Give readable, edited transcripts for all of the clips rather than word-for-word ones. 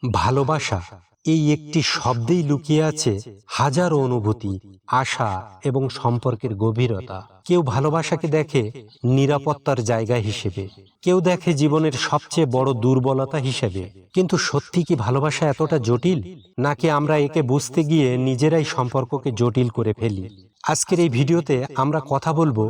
ভালোবাসা এই একটি শব্দেই লুকিয়ে আছে হাজারো অনুভূতি, আশা এবং সম্পর্কের গভীরতা। কেউ ভালোবাসাকে দেখে নিরাপত্তার জায়গা হিসেবে, কেউ দেখে জীবনের সবচেয়ে বড় দুর্বলতা হিসেবে। কিন্তু সত্যি কি ভালোবাসা এতটা জটিল, নাকি আমরা একে বুঝতে গিয়ে নিজেরাই সম্পর্ককে জটিল করে ফেলি? আজকের এই ভিডিওতে আমরা কথা বলবো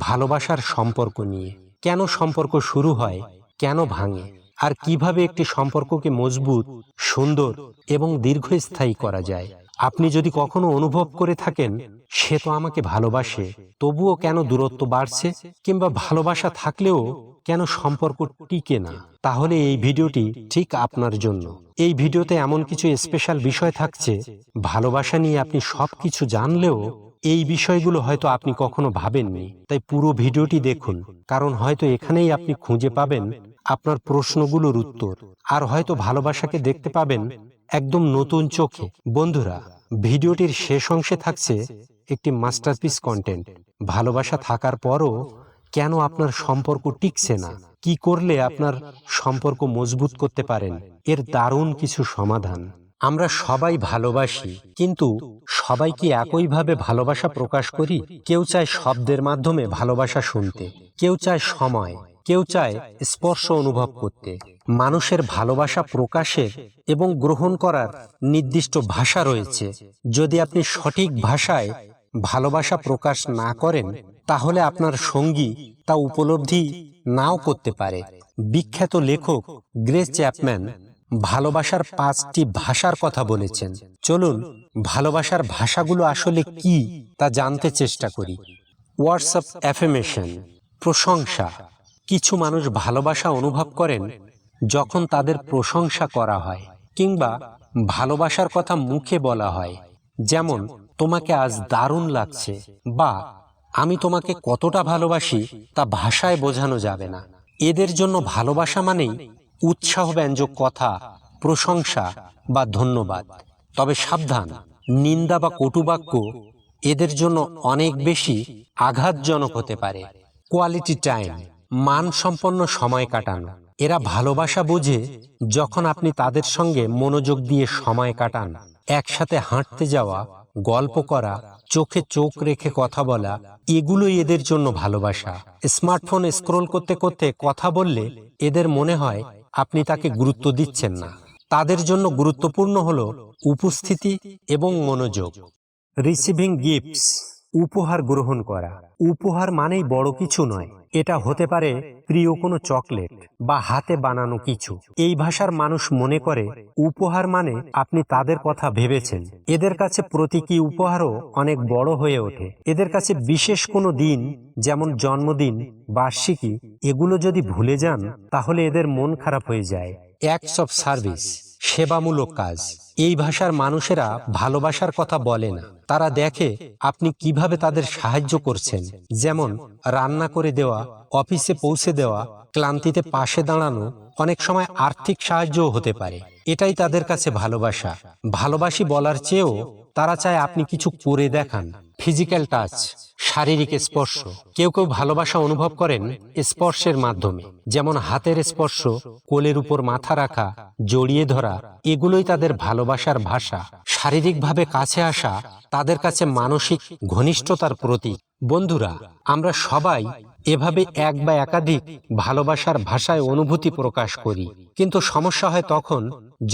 ভালোবাসার সম্পর্ক নিয়ে। কেন সম্পর্ক শুরু হয়, কেন ভাঙে, আর কিভাবে একটি সম্পর্ককে মজবুত, সুন্দর এবং দীর্ঘস্থায়ী করা যায়। আপনি যদি কখনো অনুভব করে থাকেন সে তো আমাকে ভালোবাসে, তবুও কেন দূরত্ব বাড়ছে, কিংবা ভালোবাসা থাকলেও কেন সম্পর্ক টিকে না, তাহলে এই ভিডিওটি ঠিক আপনার জন্য। এই ভিডিওতে এমন কিছু স্পেশাল বিষয় থাকছে, ভালোবাসা নিয়ে আপনি সবকিছু জানলেও এই বিষয়গুলো হয়তো আপনি কখনো ভাবেননি। তাই পুরো ভিডিওটি দেখুন, কারণ হয়তো এখানেই আপনি খুঁজে পাবেন আপনার প্রশ্নগুলোর উত্তর, আর হয়তো ভালোবাসাকে দেখতে পাবেন একদম নতুন চোখে। বন্ধুরা, ভিডিওটির শেষ অংশে থাকছে একটি মাস্টারপিস কন্টেন্ট। ভালোবাসা থাকার পরও কেন আপনার সম্পর্ক টিকছে না, কি করলে আপনার সম্পর্ক মজবুত করতে পারেন, এর দারুণ কিছু সমাধান। আমরা সবাই ভালোবাসি, কিন্তু সবাই কি একইভাবে ভালোবাসা প্রকাশ করি? কেউ চায় শব্দের মাধ্যমে ভালোবাসা শুনতে, কেউ চায় সময়, কেউ চায় স্পর্শ অনুভব করতে। মানুষের ভালোবাসা প্রকাশের এবং গ্রহণ করার নির্দিষ্ট ভাষা রয়েছে। যদি আপনি সঠিক ভাষায় ভালোবাসা প্রকাশ না করেন, তাহলে আপনার সঙ্গী তা উপলব্ধি নাও করতে পারে। বিখ্যাত লেখক গ্রেস চ্যাপম্যান ভালোবাসার 5টি ভাষার কথা বলেছেন। চলুন ভালোবাসার ভাষাগুলো আসলে কি তা জানতে চেষ্টা করি। ওয়ার্ডস অফ অ্যাফার্মেশন, প্রশংসা। কিছু মানুষ ভালোবাসা অনুভব করেন যখন তাদের প্রশংসা করা হয়, কিংবা ভালোবাসার কথা মুখে বলা হয়, যেমন তোমাকে আজ দারুণ লাগছে, বা আমি তোমাকে কতটা ভালোবাসি তা ভাষায় বোঝানো যাবে না। এদের জন্য ভালোবাসা মানেই উৎসাহব্যঞ্জক কথা, প্রশংসা বা ধন্যবাদ। তবে সাবধান, নিন্দা বা কটুবাক্য এদের জন্য অনেক বেশি আঘাতজনক হতে পারে। কোয়ালিটি টাইম, মানসম্পন্ন সময় কাটানো। এরা ভালোবাসা বোঝে যখন আপনি তাদের সঙ্গে মনোযোগ দিয়ে সময় কাটান। একসাথে হাঁটতে যাওয়া, গল্প করা, চোখে চোখ রেখে কথা বলা, এগুলোই এদের জন্য ভালোবাসা। স্মার্টফোন স্ক্রোল করতে করতে কথা বললে এদের মনে হয় আপনি তাকে গুরুত্ব দিচ্ছেন না। তাদের জন্য গুরুত্বপূর্ণ হলো উপস্থিতি এবং মনোযোগ। রিসিভিং গিফটস, উপহার গ্রহণ করা। উপহার মানেই বড় কিছু নয়, এটা হতে পারে প্রিয় কোনো চকলেট বা হাতে বানানো কিছু। এই ভাষার মানুষ মনে করে উপহার মানে আপনি তাদের কথা ভেবেছেন। এদের কাছে প্রতীকী উপহারও অনেক বড় হয়ে ওঠে। এদের কাছে বিশেষ কোনো দিন, যেমন জন্মদিন, বার্ষিকী, এগুলো যদি ভুলে যান তাহলে এদের মন খারাপ হয়ে যায়। অ্যাক্টস অফ সার্ভিস, সেবামূলক কাজ। এই ভাষার মানুষেরা ভালোবাসার কথা বলে না, তারা দেখে আপনি কিভাবে তাদের সাহায্য করছেন, যেমন রান্না করে দেওয়া, অফিসে পৌঁছে দেওয়া, ক্লান্তিতে পাশে দাঁড়ানো, অনেক সময় আর্থিক সাহায্যও হতে পারে। এটাই তাদের কাছে ভালোবাসা। ভালোবাসি বলার চেয়েও তারা চায় আপনি কিছু করে দেখান। ফিজিক্যাল টাচ, শারীরিক স্পর্শ। কেউ কেউ ভালোবাসা অনুভব করেন স্পর্শের মাধ্যমে, যেমন হাতের স্পর্শ, কোলের উপর মাথা রাখা, জড়িয়ে ধরা, এগুলোই তাদের ভালোবাসার ভাষা। শারীরিকভাবে কাছে আসা তাদের কাছে মানসিক ঘনিষ্ঠতার প্রতীক। বন্ধুরা, আমরা সবাই এভাবে এক বা একাধিক ভালোবাসার ভাষায় অনুভূতি প্রকাশ করি, কিন্তু সমস্যা হয় তখন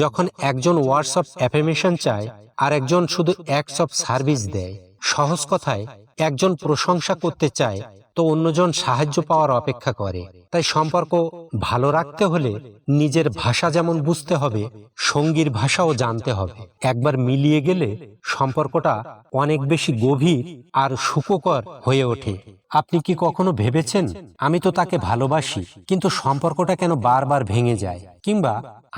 যখন একজন ওয়ার্ডস অফ অ্যাফার্মেশন চায় আর একজন শুধু অ্যাক্টস অফ সার্ভিস দেয়। সহজ কথায়, একজন প্রশংসা করতে চায় তো অন্যজন সাহায্য পাওয়ার অপেক্ষা করে। তাই সম্পর্ক ভালো রাখতে হলে নিজের ভাষা যেমন বুঝতে হবে, সঙ্গীর ভাষাও জানতে হবে। একবার মিলিয়ে গেলে সম্পর্কটা অনেক বেশি গভীর আর সুখকর হয়ে ওঠে। আপনি কি কখনো ভেবেছেন, আমি তো তাকে ভালোবাসি, কিন্তু সম্পর্কটা কেন বারবার ভেঙে যায়? কিংবা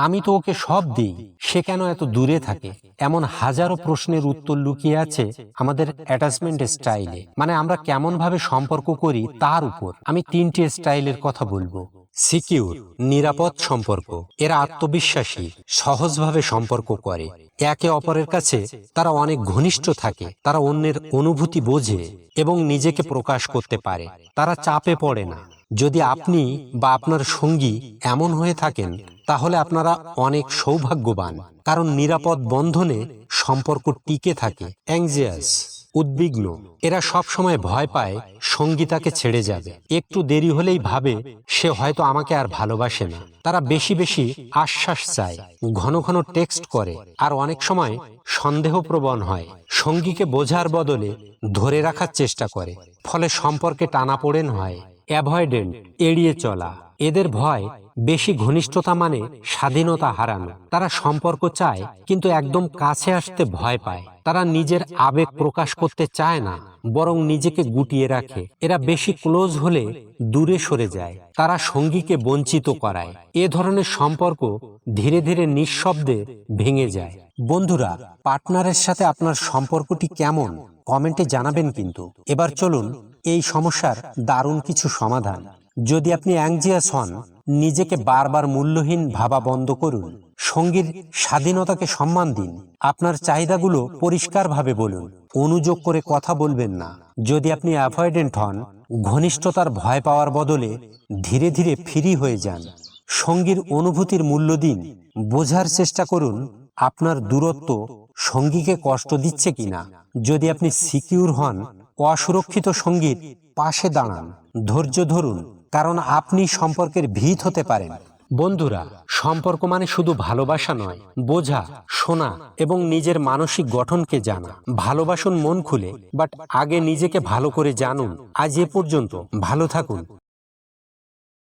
আমি তো ওকে সব দিই, সে কেন এত দূরে থাকে? এমন হাজারো প্রশ্নের উত্তর লুকিয়ে আছে আমাদের অ্যাটাচমেন্ট স্টাইলে, মানে আমরা কেমন ভাবে সম্পর্ক করি তার উপর। আমি 3টি স্টাইলের কথা বলবো। সিকিউর, নিরাপদ সম্পর্ক। এরা আত্মবিশ্বাসী, সহজভাবে সম্পর্ক করে, একে অপরের কাছে তারা অনেক ঘনিষ্ঠ থাকে, তারা অন্যের অনুভূতি বোঝে এবং নিজেকে প্রকাশ করতে পারে। তারা চাপে পড়ে না। যদি আপনি বা আপনার সঙ্গী এমন হয়ে থাকেন তাহলে আপনারা অনেক সৌভাগ্যবান, কারণ নিরাপদ বন্ধনে সম্পর্ক টিকে থাকে। অ্যাংজিয়াস, উদ্বিগ্ন, এরা সব সময় ভয় পায় সঙ্গী তাকে ছেড়ে যাবে। একটু দেরি হলেই ভাবে সে হয়তো আমাকে আর ভালোবাসে না। তারা বেশি বেশি আশ্বাস চায়, ঘন ঘন টেক্সট করে, আর অনেক সময় সন্দেহপ্রবণ হয়। সঙ্গীকে বোঝার বদলে ধরে রাখার চেষ্টা করে, ফলে সম্পর্কে টানাপোড়েন হয়। অ্যাভয়েডেন্ট, এড়িয়ে চলা, এদের ভয় বেশি ঘনিষ্ঠতা মানে স্বাধীনতা হারানো। তারা সম্পর্ক চায় কিন্তু একদম কাছে আসতে ভয় পায়। তারা নিজের আবেগ প্রকাশ করতে চায় না, বরং নিজেকে গুটিয়ে রাখে। এরা বেশি ক্লোজ হলে দূরে সরে যায়। তারা সঙ্গীকে বঞ্চিত করায়। এ ধরনের সম্পর্ক ধীরে ধীরে নিঃশব্দে ভেঙে যায়। বন্ধুরা, পার্টনারের সাথে আপনার সম্পর্কটি কেমন কমেন্টে জানাবেন কিন্তু। এবার চলুন এই সমস্যার দারুণ কিছু সমাধান। যদি আপনি অ্যাংজিয়াস হন, নিজেকে বারবার মূল্যহীন ভাবা বন্ধ করুন। সঙ্গীর স্বাধীনতাকে সম্মান দিন। আপনার চাহিদাগুলো পরিষ্কারভাবে বলুন, অনুযোগ করে কথা বলবেন না। যদি আপনি অ্যাভয়েডেন্ট হন, ঘনিষ্ঠতার ভয় পাওয়ার বদলে ধীরে ধীরে ফ্রি হয়ে যান। সঙ্গীর অনুভূতির মূল্য দিন। বোঝার চেষ্টা করুন আপনার দূরত্ব সঙ্গীকে কষ্ট দিচ্ছে কিনা। যদি আপনি সিকিউর হন, অসুরক্ষিত সঙ্গীর পাশে দাঁড়ান। ধৈর্য ধরুন, কারণ আপনি সম্পর্কের ভিত হতে পারেন। বন্ধুরা, সম্পর্ক মানে শুধু ভালোবাসা নয়, বোঝা, শোনা এবং নিজের মানসিক গঠনকে জানা। ভালোবাসুন মন খুলে, বাট আগে নিজেকে ভালো করে জানুন। আজ এ পর্যন্ত, ভালো থাকুন।